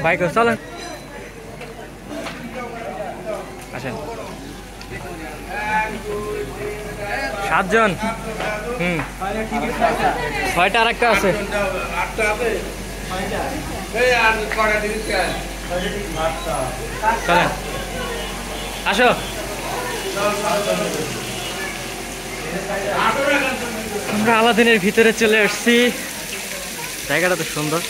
Bike চলেন আসেন 7 জন 6টা আর একটা আছে চলেন আসো আমরা আলাদিনের ভিতরে চলে আসছি জায়গাটা তো সুন্দর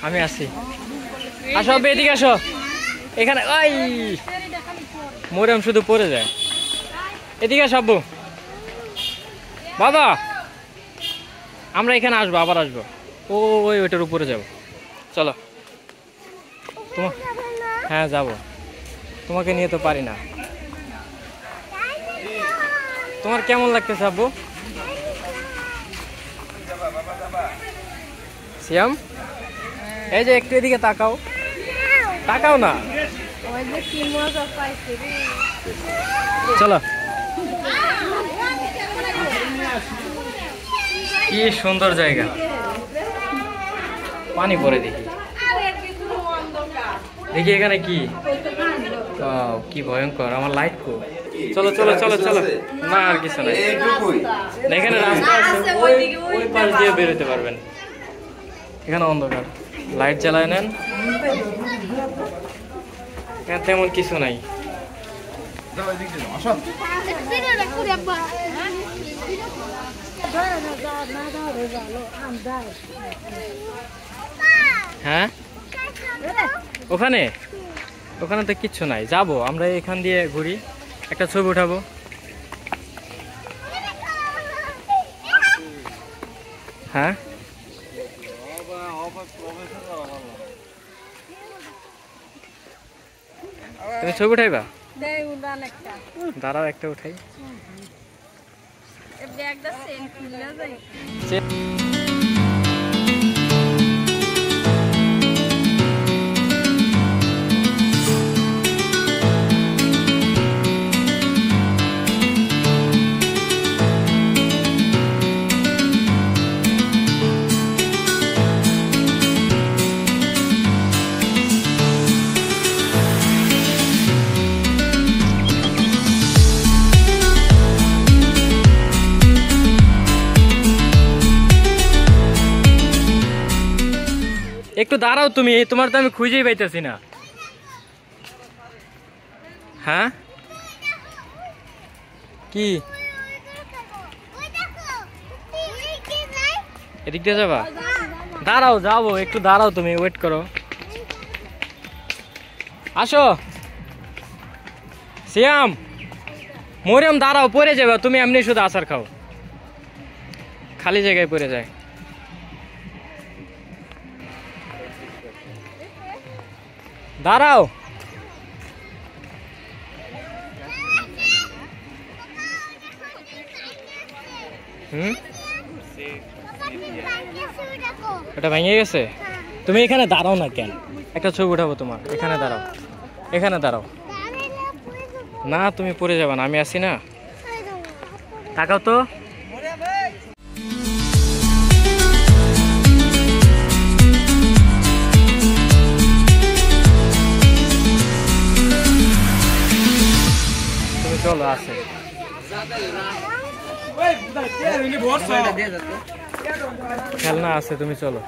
আমি আছি আসো এদিকে আসো এখানে ওই মরিয়ম শুধু পড়ে যায় এদিকে আসো আব্বু বাবা আমরা এখানে আসবো আবার আসবো ওইটার উপরে যাব চলো হ্যাঁ যাব তোমাকে নিয়ে তো পারি না তোমার কেমন লাগতেছে আব্বু সিয়াম এই যে একটু এদিকে তাকাও না চলো কি সুন্দর জায়গা পানি পড়ে দেখি এখানে কি ভয়ঙ্কর আমার লাইট কো চলো চলো চলো চলো না আর কিছু নাই এখানে রাস্তা আছে ওই পাশ দিয়ে বেরোতে পারবেন এখানে অন্ধকার লাইট জ্বালায় নেন তেমন কিছু নাই হ্যাঁ ওখানে তো কিচ্ছু নাই যাবো আমরা এখান দিয়ে ঘুরি একটা ছবি উঠাবো হ্যাঁ তুমি ছবি উঠাইবা দাঁড়াও একটা উঠাই একটু দাঁড়াও তুমি তোমার তো আমি খুঁজেই পাইতেছি না হ্যাঁ কি এদিক দিয়ে যাবা দাঁড়াও যাবো একটু দাঁড়াও তুমি ওয়েট করো আসো সিয়াম মরিয়ম দাঁড়াও পড়ে যাবে তুমি এমনি শুধু আচার খাও খালি জায়গায় পড়ে যায় দাঁড়াও এটা ভেঙে গেছে তুমি এখানে দাঁড়াও না কেন একটা ছবি উঠাবো তোমার এখানে দাঁড়াও না তুমি পড়ে যাবে না আমি আছি না তাকাও তো চলো আছে খেলনা আছে তুমি চলো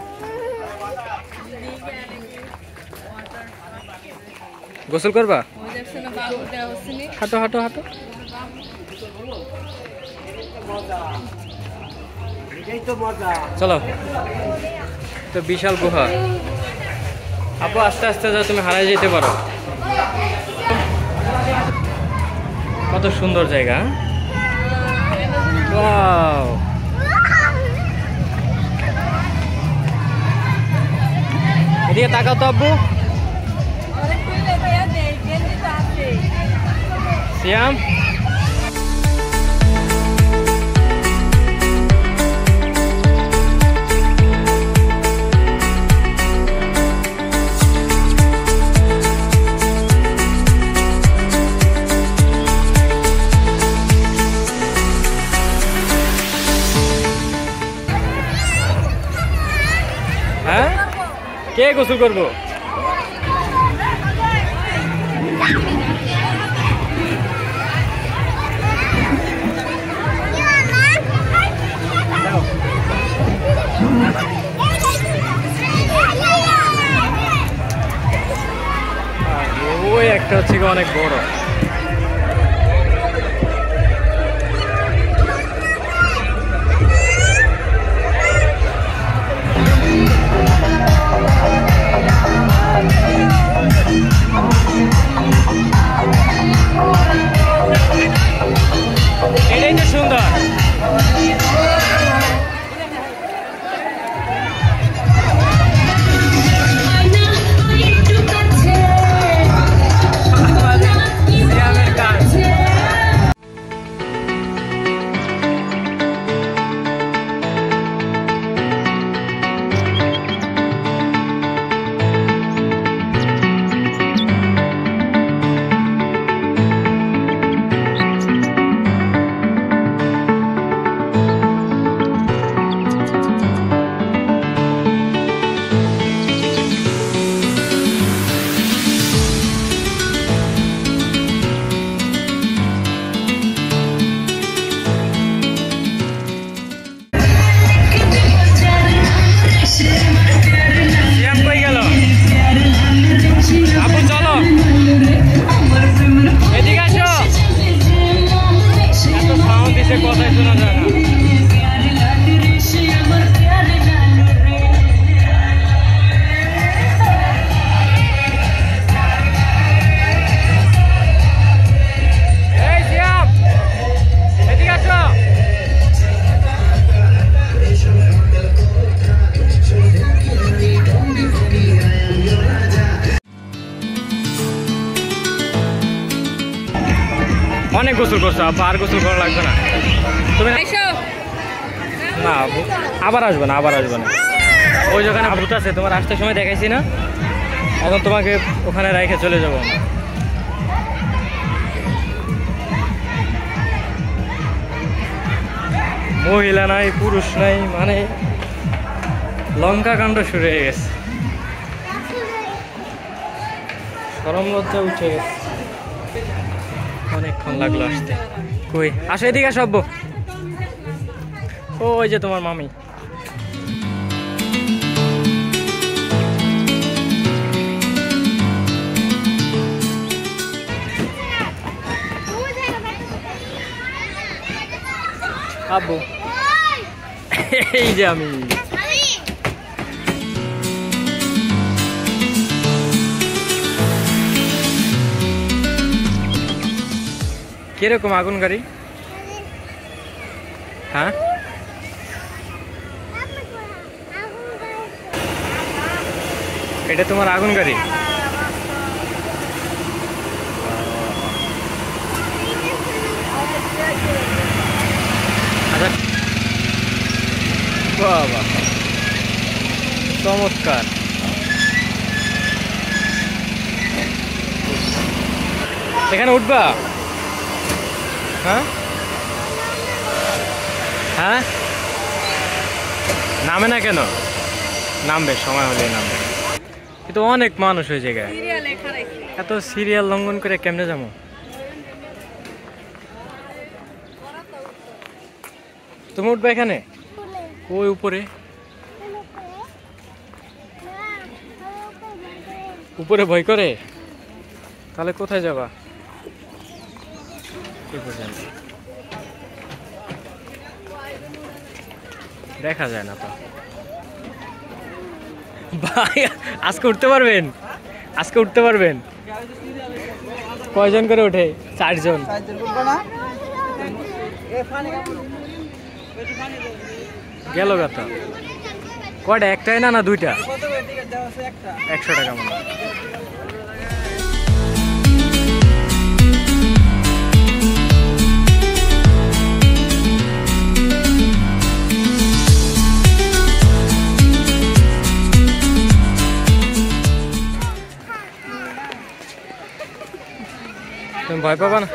গোসল করবা হাঁটো হাঁটো হাঁটো চলো, তো বিশাল গুহা। আপু আস্তে আস্তে যাও, তুমি হারাই যেতে পারো। কত সুন্দর জায়গা। ওয়াও, এদিকে তাকাও তো আব্বু। সিয়াম, হ্যাঁ কে গোসল করবো? ওই একটা হচ্ছে অনেক বড়। এটাই তো সুন্দর। কথাই শোনা যায় না। অনেক গোসল করছো আপু, আর গোসল করা লাগবে না। তুমি না আপু, আবার আসবে না, আবার আসবে না। ওই যেখানে ভূত আছে তোমার আসতে সময় দেখাইছি না, এখন তোমাকে ওখানে রেখে চলে যাবো। মহিলা নাই, পুরুষ নাই, মানে লঙ্কা কাণ্ড শুরু হয়ে গেছে। শরম লজ্জা উঠে গেছে। অনেকক্ষণ লাগলো আসতে। কই আসো, এদিকে আসো আব্বু। ওই যে তোমার মামি। আব্বু এই যে আমি। কিরকম আগুন গাড়ি? হ্যাঁ এটা তোমার আগুন গাড়ি? আচ্ছা বাবা চমৎকার। এখানে উঠবা? হ্যাঁ হ্যাঁ নামে না কেন? নামবে, সময় হলেই নামবে। কিন্তু অনেক মানুষ ওই জায়গায়, এত সিরিয়াল লঙ্ঘন করে কেমনে যাবো? তুমি উঠবে এখানে? ওই উপরে, উপরে ভয় করে? তাহলে কোথায় যাবা? দেখা যায় না তো ভাই। আজকে উঠতে পারবেন? আজকে উঠতে পারবেন? কয়জন করে ওঠে? 4 জন। গেল কথা কয়টা? একটাই না, না দুইটা? 100 টাকা মনে হয়। তুমি ভয় পাবা না?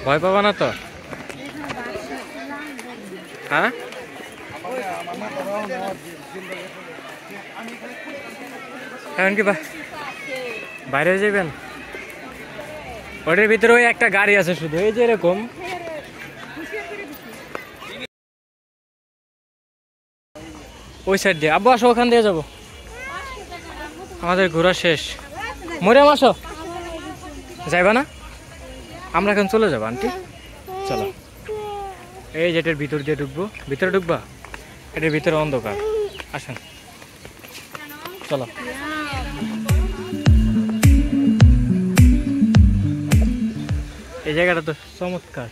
ভয় পাবা না তো? হ্যাঁ, এখন কি বাইরে যাবেন? ওটার ভিতরে ওই একটা গাড়ি আছে শুধু, এই যে এরকম। ওই সাইড দিয়ে। আব্বু আসো, ওখান দিয়ে যাবো। আমাদের ঘোরা শেষ। মরিয়াম আসো। যাইবা না? আমরা এখন চলে যাবো আন্টি, চলো। এই যে এটার ভিতর দিয়ে ঢুকবো। ভিতরে ঢুকবা? এটার ভিতরে অন্ধকার, আসেন চলো। এই জায়গাটা তো চমৎকার।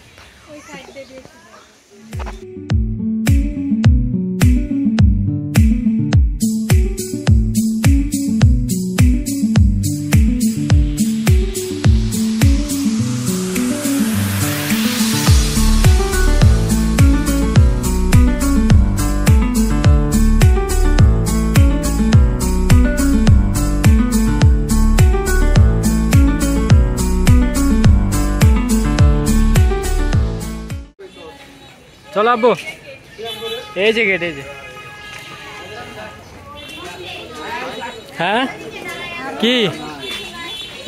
চলো আব্বু, এই যে গেট, এই যে। হ্যাঁ কি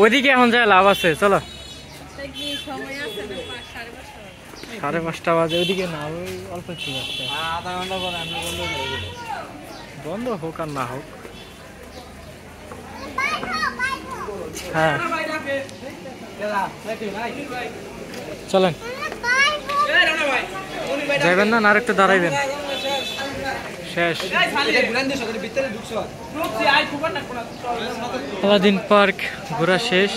ওইদিকে এখন যায় লাভ আছে? চলো। 5:30 বাজে, ওইদিকে না, ওই অল্প একটু আছে। বন্ধ হোক আর না হোক। হ্যাঁ চলেন। যাইবেন না? আর একটু দাঁড়াইবেন? শেষ। আলাদিন পার্ক ঘোরা শেষ।